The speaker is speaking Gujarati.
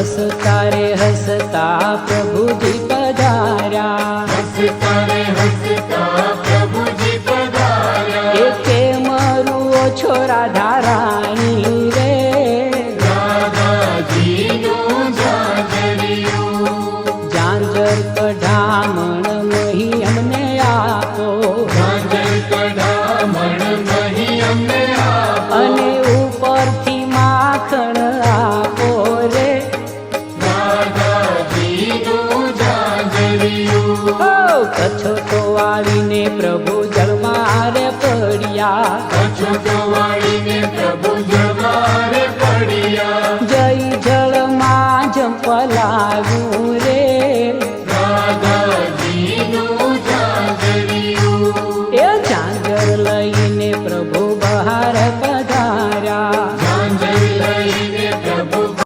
હસતા રે હસતા પ્રભુજી પધાર્યા, હસતા રે હસતા પ્રભુજી પધાર્યા. એકે મરુઓ છો રાધા રાણી રે, રાધાજીનું ઝાંઝરિયું. ઝાંઝર કઢામણ મહી અમને આપો, ઝાંઝર કઢામણ મહી અમને આપો. અને ઉપરથી માખણ આપો રે, રાધાજીનું ઝાંઝરિયું. કચ્છ તો આવીને પ્રભુ જળમાં રે પડ્યા,